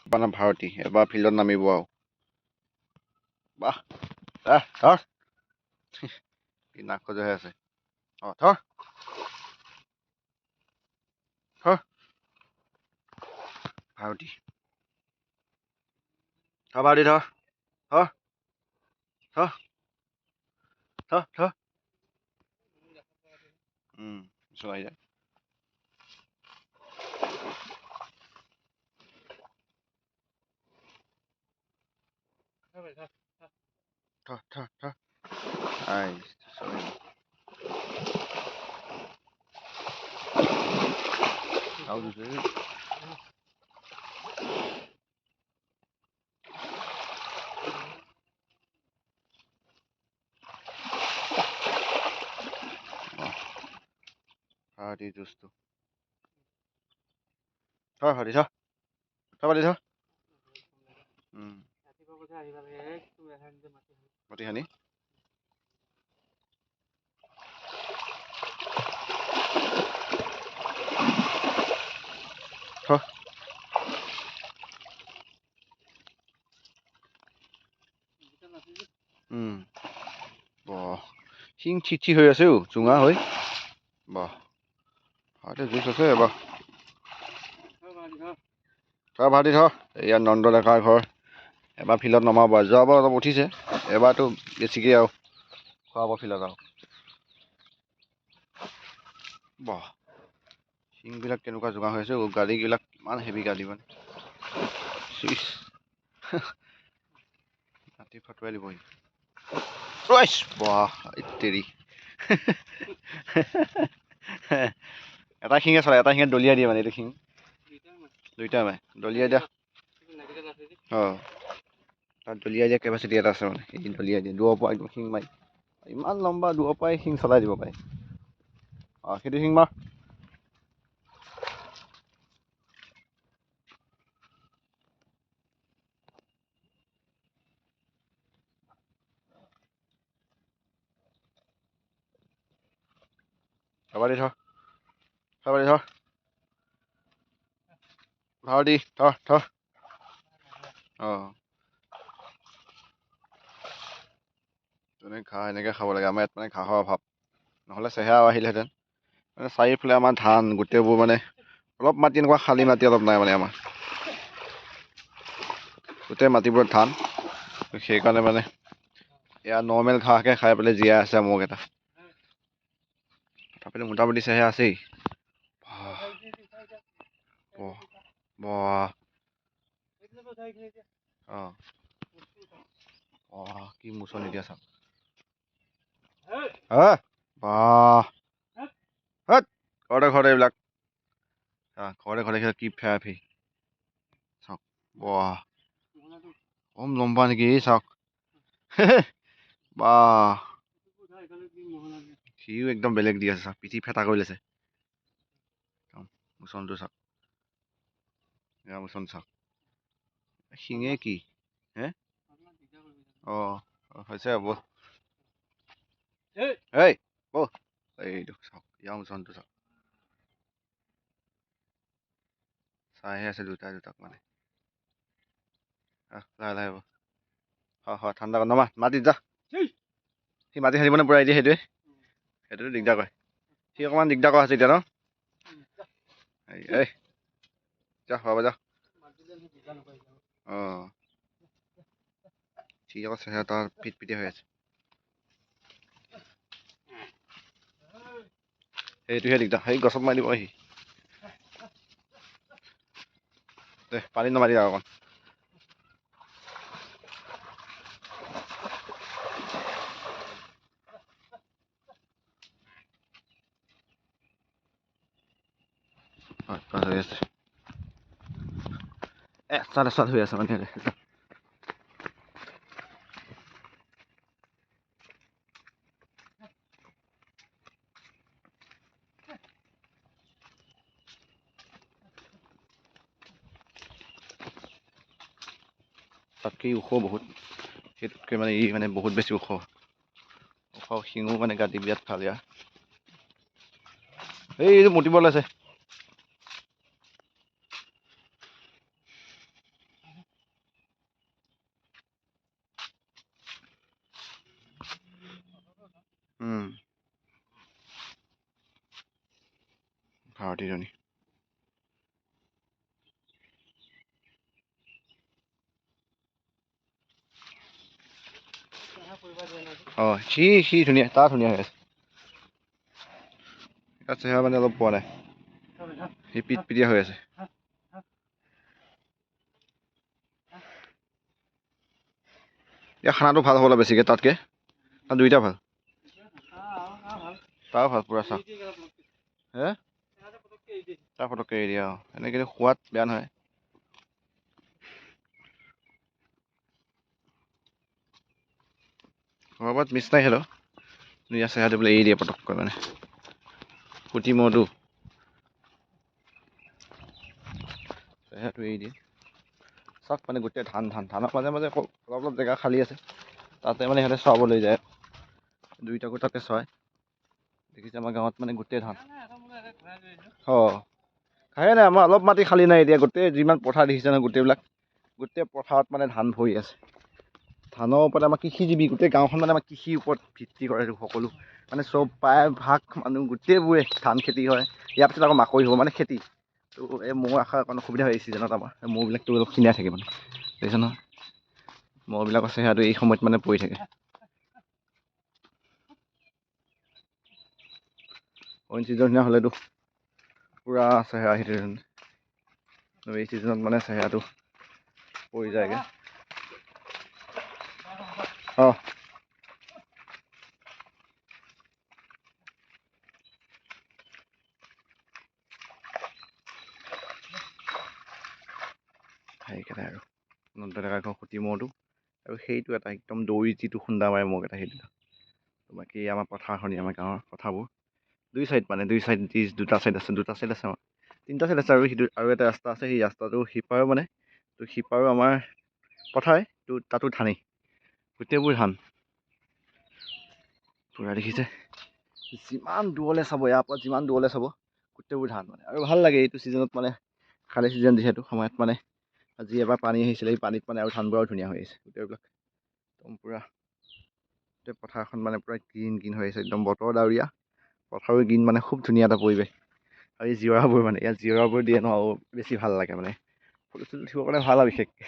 মানে ভাৰতী এবাৰ ফিল্ডত নামিব আৰু বাহ ধৰ নাক খজুৱাই আছে ধৰ ভাৰতী ভাৰতী ধৰ চলাই যায় ভাৰতী জুচটো ভাৰতী মাটি সানি শিং চিঠি হৈ আছে চুঙা হৈ বাহ ভাৰতী জুচ আছে বাহ ভাৰতী এয়া নন্দ ডেকাৰ ঘৰ এবাৰ ফিল্ডত নমাব যোৱাবাৰ অলপ উঠিছে এবাৰতো বেছিকৈ আৰু খুৱাব ফিল্ডত আৰু বাহ শিংবিলাক কেনেকুৱা জোঙা হৈ আছে গাড়ীবিলাক ইমান হেভি গাড়ী মানে ৰাতি ফটুৱাই দিবহি বাহ ইত্যাদি এটা শিঙে চলে এটা শিঙে দলিয়াই দিয়ে মানে এইটো শিং দুইটা মাৰে দলিয়াই দিয়া তাত দলিয়াই দিয়া কেপাচিটি এটা আছে মানে সেই দলিয়াই দিয়ে দূৰৰ পৰা একদম শিং মাৰি ইমান লম্বা দূৰৰ পৰাই শিং চলাই দিব পাৰে সেইটো শিং মাৰ ভাৰতী ভাৰতী ঘাঁহ এনেকৈ খাব লাগে আমাৰ ইয়াত মানে ঘাঁহৰ অভাৱ নহ'লে চেহেৰাও আহিলেহেঁতেন মানে চাৰিওফালে আমাৰ ধান গোটেইবোৰ মানে অলপ মাটি এনেকুৱা খালী মাটি অলপ নাই মানে আমাৰ গোটেই মাটিবোৰত ধান সেইকাৰণে মানে এয়া নৰ্মেল ঘাঁহকৈ খাই পেলাই জীয়াই আছে মোৰকেইটা তথাপিতো মোটামুটি চেহেৰা আছেই কি মোচন এতিয়া চাওক ঘৰতে এইবিলাক ঘৰতে কি ফেৰাফি চাওক কম লম্বা নেকি চাওক সিও একদম বেলেগ দি আছে চাওক পিঠি ফেটা কৰি লৈছে মোচনটো চাওক মোচন চাওক শিঙে কি হে হৈছে ব'ল এইটো চাওক ইয়াৰ মোচনটো চাওক চাইহে আছে দুটাক মানে লাহে লাহে ঠাণ্ডা নমা মাটিত যা সি মাটি সানিব নে পুৰা এতিয়া সেইটোৱে দিগদাৰ কৰে সি অকণমান দিগদাৰ কৰা হৈছে এতিয়া ন যা হ'ব যা সি আকৌ চেহেৰা তাৰ পিটপিটিয়া হৈ আছে সেইটোহে দিগদাৰ সেই গছত মাৰি দিব সি পানীত নমাৰি অকণ হৈ আছে এচাত হৈ আছে মানে তাতকৈ ওখ বহুত সেইটোতকৈ মানে ই মানে বহুত বেছি ওখ শিঙো মানে গাঁতি বিৰাট ভাল ইয়াৰ এইটো মুতিব ওলাইছে ভাৰতীজনী সি ধুনীয়া তাৰ ধুনীয়া হৈ আছে ইয়াত চেহেৰা মানে অলপ পোৱা নাই সি পিটপিটিয়া হৈ আছে ইয়াৰ খানাটো ভাল হ'বলৈ বেছিকৈ তাতকৈ তাত দুইটা ভাল তাৰ ভাল পূৰা চাহ হে তাৰ ফটককৈ এৰি দিয়ে এনেকৈ সোৱাদ বেয়া নহয় ঘৰবাত মিছ নাই হেল্ল' ইয়াৰ চেহেৰাটো বোলে এৰি দিয়ে পটককৈ মানে ফুটি মূৰটো চেহেৰাটো এৰি দিয়ে চাওক মানে গোটেই ধানৰ মাজে মাজে অলপ অলপ জেগা খালী আছে তাতে মানে সিহঁতে চৰাব লৈ যায় দুইটাকো তাতে চৰাই দেখিছে আমাৰ গাঁৱত মানে গোটেই ধান খায়ে নাই আমাৰ অলপ মাটি খালী নাই এতিয়া গোটেই যিমান পথাৰ দেখিছে নহয় গোটেই পথাৰত মানে ধান ভৰি আছে ধানৰ ওপৰত আমাৰ কৃষিজীৱি গোটেই গাঁওখন মানে আমাৰ কৃষিৰ ওপৰত ভিত্তি কৰে সকলো মানে চব প্ৰায় ভাগ মানুহ গোটেইবোৰে ধান খেতি হয় ইয়াৰ পিছত আকৌ মাকৈ হ'ব মানে খেতি ত' এই মৌ আশা অকণ অসুবিধা হয় এই ছিজনত আমাৰ মৌবিলাকতো অলপ খিনাই থাকে মানে দেখিছে নহয় মৌবিলাকৰ চেহেৰাটো এই সময়ত মানে পৰি থাকে অইন ছিজন নিচিনা হ'লেতো পূৰা চেহেৰা আহি থাকে এই ছিজনত মানে চেহেৰাটো পৰি যায়গৈ অঁ সেইকাৰণে আৰু নন্দ ডেকাৰ ঘৰ খুটি মৌটো আৰু সেইটো এটা একদম দৌৰি যিটো খুন্দা মাৰে মোক এটা সেইটো বাকী আমাৰ পথাৰখনি আমাৰ গাঁৱৰ পথাৰবোৰ দুই চাইড দুটা চাইড আছে আমাৰ তিনিটা চাইড আছে আৰু সিটো আৰু এটা ৰাস্তা আছে সেই ৰাস্তাটো সিপাৰেও মানে তো সিপাৰেও আমাৰ পথাৰে তো তাতো ধানেই গোটেইবোৰ ধান পূৰা দেখিছে যিমান দূৰলৈ চাব ইয়াৰ পৰা যিমান দূৰলৈ চাব গোটেইবোৰ ধান মানে আৰু ভাল লাগে এইটো ছিজনত মানে খালী ছিজন যিহেতু সময়ত মানে আজি এবাৰ পানী আহিছিলে এই পানীত মানে আৰু ধানবোৰ আৰু ধুনীয়া হৈ আছে গোটেইবিলাক একদম পূৰা গোটেই পথাৰখন মানে পূৰা গ্ৰীণ হৈ আছে একদম বতৰ ডাৱৰীয়া পথাৰৰ গ্ৰীণ মানে খুব ধুনীয়া এটা পৰিৱেশ আৰু এই জিৰাবোৰ মানে ইয়াত জিৰাবোৰ দিয়ে ন আৰু বেছি ভাল লাগে মানে ফটো চটো উঠিবৰ কাৰণে ভাল আৰু বিশেষকৈ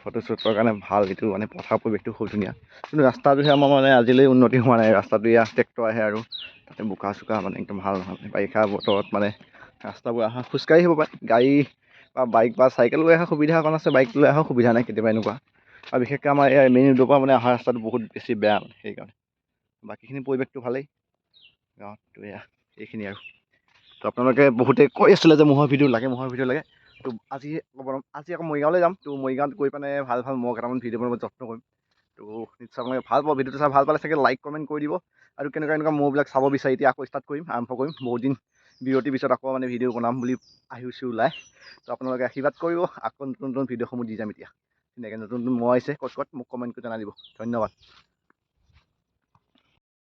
ফটো শ্বুটৰ কাৰণে ভাল এইটো মানে পথাৰ পৰিৱেশটো খুব ধুনীয়া কিন্তু ৰাস্তাটোহে আমাৰ মানে আজিলৈ উন্নতি হোৱা নাই ৰাস্তাটো ইয়াত ট্ৰেক্টৰ আহে আৰু তাতে বোকা চোকা মানে একদম ভাল নহয় বাৰিষা বতৰত মানে ৰাস্তাবোৰ অহা খোজকাঢ়ি আহিব পাৰে গাড়ী বা বাইক বা চাইকেল লৈ অহা সুবিধা অকণ আছে বাইক লৈ অহা সুবিধা নাই কেতিয়াবা এনেকুৱা আৰু বিশেষকৈ আমাৰ এই মেইন ৰোডৰ পৰা মানে অহা ৰাস্তাটো বহুত বেছি বেয়া মানে সেইকাৰণে বাকীখিনি পৰিৱেশটো ভালেই গাঁৱততো এয়া এইখিনি আৰু তো আপোনালোকে বহুতে কৈ আছিলে যে ম'হৰ ভিডিঅ' লাগে তো আজি আকৌ মৰিগাঁৱলৈ যাম তো মৰিগাঁৱত গৈ পিনে ভাল ম'হ কেইটামান ভিডিঅ' বনাব যত্ন কৰিম তো নিশ্চয় আপোনালোকে ভাল পাব ভিডিঅ'টো চাই ভাল পালে চাগে লাইক কমেণ্ট কৰি দিব আৰু কেনেকুৱা ম'হবিলাক চাব বিচাৰি এতিয়া আকৌ ষ্টাৰ্ট কৰিম আৰম্ভ কৰিম বহুত দিন বিৰতিৰ পিছত আকৌ মানে ভিডিঅ' বনাম বুলি আহিছোঁ ওলাই তো আপোনালোকে আশীৰ্বাদ কৰিব আকৌ নতুন ভিডিঅ'সমূহ দি যাম এতিয়া ধুনীয়াকৈ নতুন ম'হ আহিছে ক'ত মোক কমেণ্ট কৰি জনাই দিব ধন্যবাদ